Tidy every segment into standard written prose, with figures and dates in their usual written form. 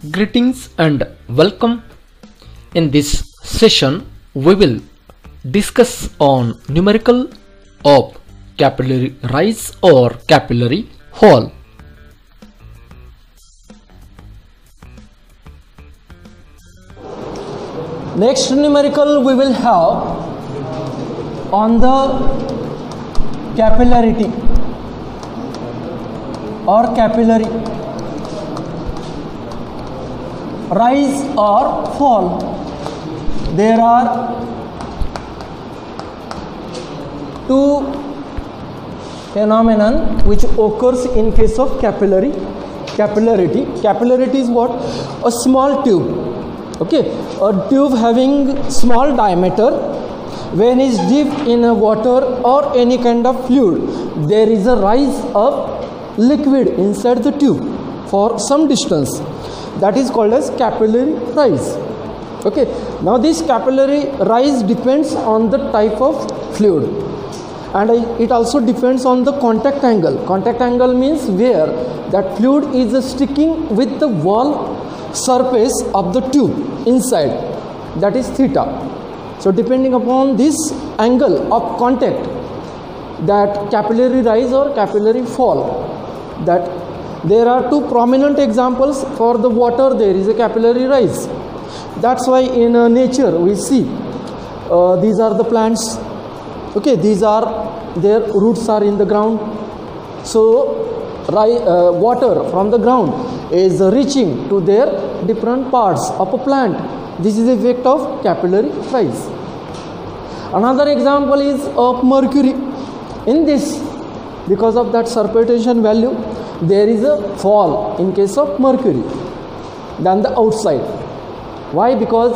Greetings and welcome. In this session, we will discuss on numerical of capillary rise or capillary fall. Next numerical we will have on the capillarity or capillary rise or fall. There are two phenomenon which occurs in case of capillarity. Capillarity is what? A small tube. Okay, a tube having small diameter. When is dipped in a water or any kind of fluid, there is a rise of liquid inside the tube for some distance. That is called as capillary rise. Okay, now this capillary rise depends on the type of fluid, and it also depends on the contact angle. Contact angle means where that fluid is sticking with the wall surface of the tube inside, that is theta. So depending upon this angle of contact, that capillary rise or capillary fall, that there are two prominent examples. For the water there is a capillary rise. That's why in nature we see these are the plants. Okay, these are their roots are in the ground, so water from the ground is reaching to their different parts of a plant. This is the effect of capillary rise. Another example is of mercury. In this, because of that surface tension value, there is a fall in case of mercury than the outside. Why? Because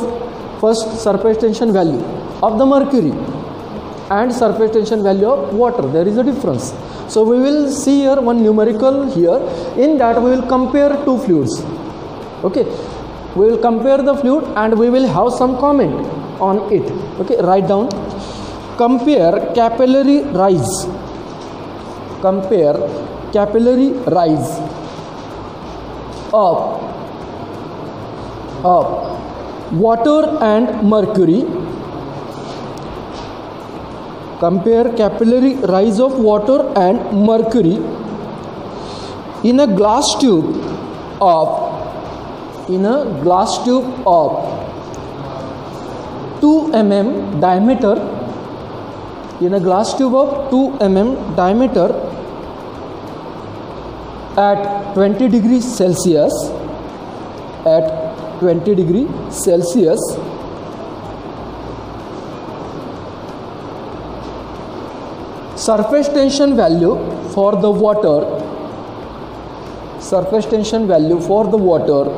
first surface tension value of the mercury and surface tension value of water, there is a difference. So we will see here one numerical here. In that we will compare two fluids. Okay, we will compare the fluid and we will have some comment on it. Okay, write down. Compare capillary rise. Compare capillary rise of water and mercury. Compare capillary rise of water and mercury in a glass tube of 2 mm diameter. In a glass tube of 2 mm diameter at 20 degrees Celsius. At 20 degrees Celsius. Surface tension value for the water. Surface tension value for the water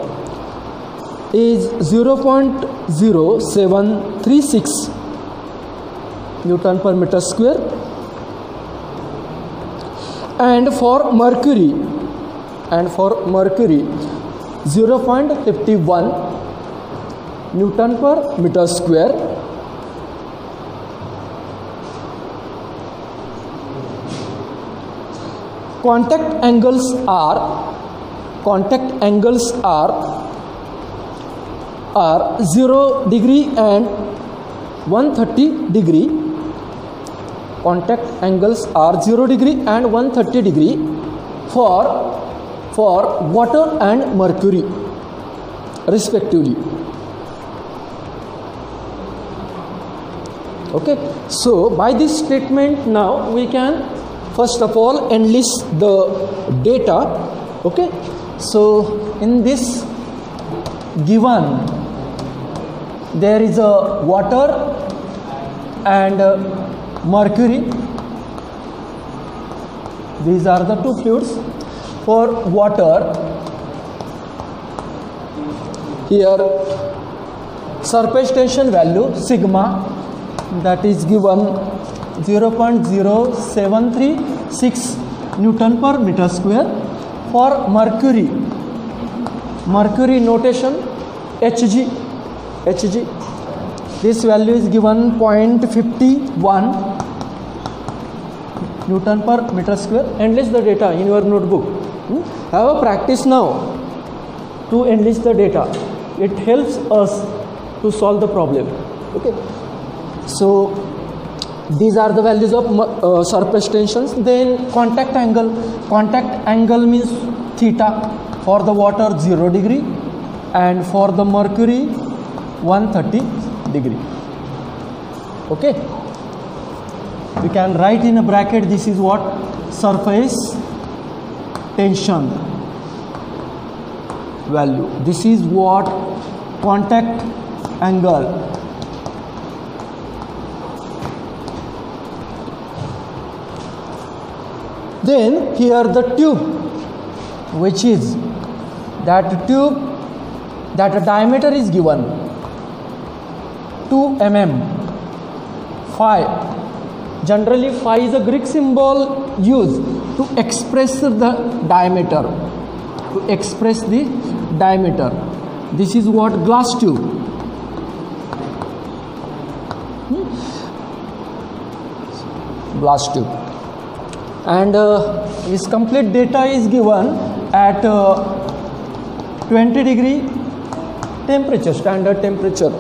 is 0.0736 Newton per meter square, and for mercury 0.51 Newton per meter square. Contact angles are 0 degree and 130 degree. Contact angles are 0 degree and 130 degree for water and mercury respectively. Okay, so by this statement now we can first of all enlist the data. Okay, so in this given there is a water and mercury. These are the two fluids. For water, here surface tension value sigma, that is given 0.0736 Newton per meter square. For mercury notation Hg, this value is given 0.51 Newton per meter square. Enlist the data in your notebook. Have a practice now. to enlist the data. It helps us to solve the problem. Okay, so these are the values of surface tensions. Then contact angle means theta. For the water 0 degree and for the mercury 130 degree. Okay, we can write in a bracket, this is what surface tension value, this is what contact angle, then here the tube, which is that tube, that diameter is given 2 mm. Phi, generally phi is a Greek symbol used to express the diameter, this is what glass tube. Glass tube, and its complete data is given at 20 degree temperature, standard temperature.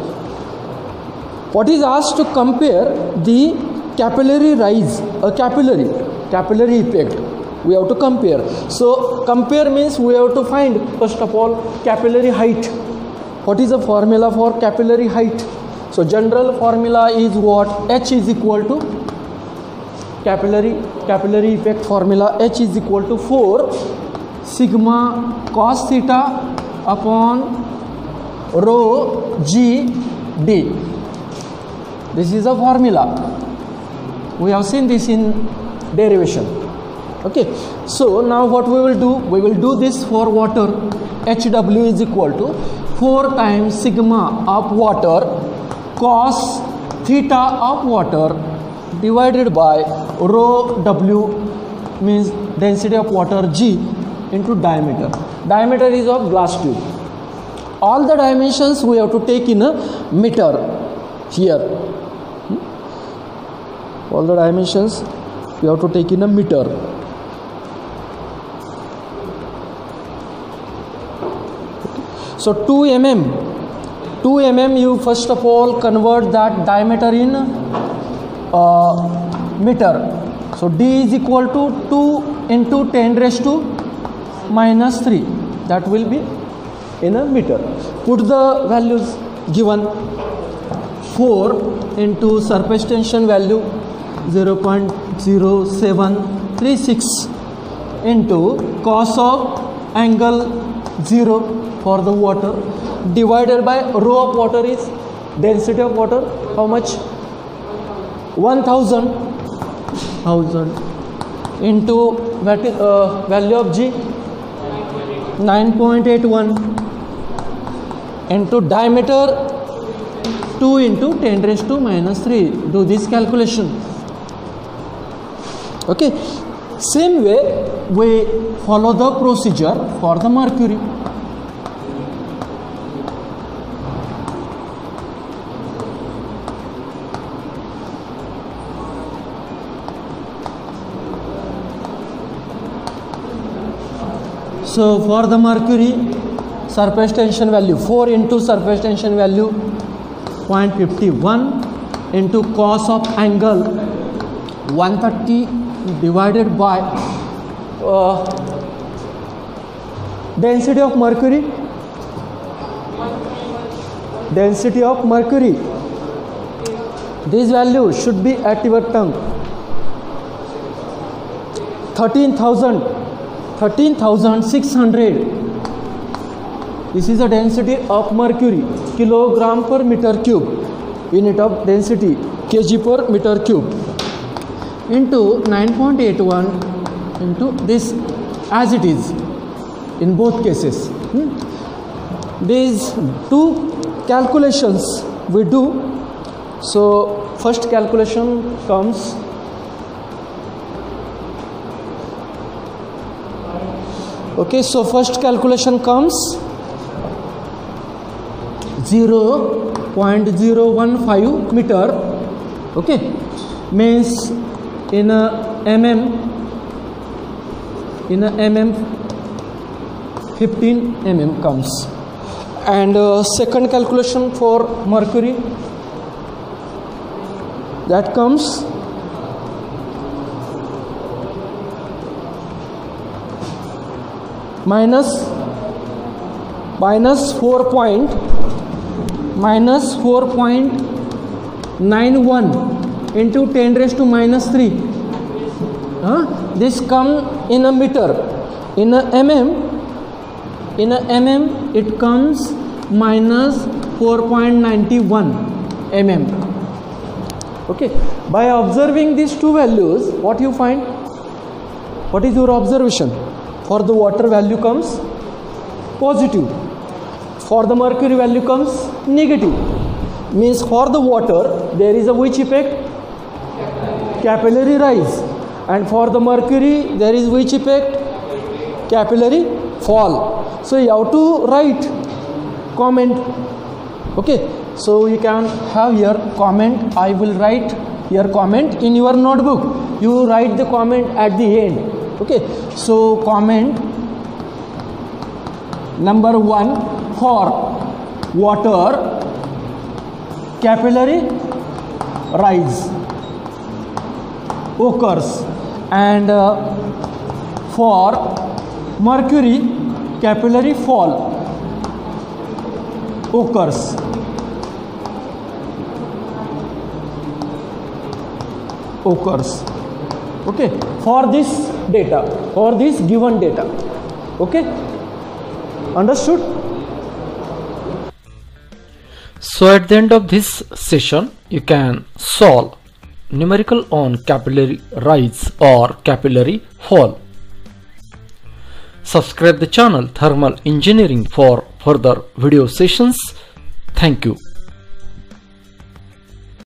What is asked to compare the capillary rise, a capillary effect. We have to compare. So compare means we have to find first of all capillary height. What is the formula for capillary height? So general formula is what? H is equal to capillary effect formula. H is equal to 4 sigma cos theta upon rho g d. This is a formula. We have seen this in derivation. Okay, so now what we will do? We will do this for water. HW is equal to 4 times sigma of water cos theta of water divided by rho W means density of water G into diameter. Diameter is of glass tube. All the dimensions we have to take in a meter here. All the dimensions we have to take in a meter. So 2 mm you first of all convert that diameter in meter. So D is equal to 2 into 10 raised to minus 3. That will be in a meter. Put the values given. 4 into surface tension value 0.0736 into cos of angle 0 for the water divided by rho of water is density of water, how much? 1000 into value of G 9.81 into diameter 2 into 10 raised to minus 3. Do this calculation. Okay, same way we follow the procedure for the mercury. So for the mercury, surface tension value 4 into surface tension value 0.51 into cos of angle 130 divided by density of mercury. This value should be at your tongue. 13,600. This is the density of mercury, kilogram per meter cube. Unit of density, kg per meter cube. Into 9.81 into this as it is in both cases. These two calculations we do. So first calculation comes so first calculation comes 0.015 meter. Means in a mm 15 mm comes. And second calculation for mercury, that comes minus 4.91 into 10 raised to minus 3. This come in a meter. In a mm it comes minus 4.91 mm. Okay, by observing these two values, what you find? What is your observation? For the water value comes positive, for the mercury value comes negative. Means for the water there is a which effect? Capillary rise. And for the mercury there is which effect? Capillary fall. So you have to write comment. Okay, so you can have your comment. I will write your comment in your notebook. You write the comment at the end. Okay, so comment number 1, for water capillary rise occurs, and for mercury capillary fall occurs. Okay, for this data, for this given data. Okay, understood? So at the end of this session, you can solve numerical on capillary rise or capillary fall. Subscribe the channel Thermal Engineering for further video sessions. Thank you.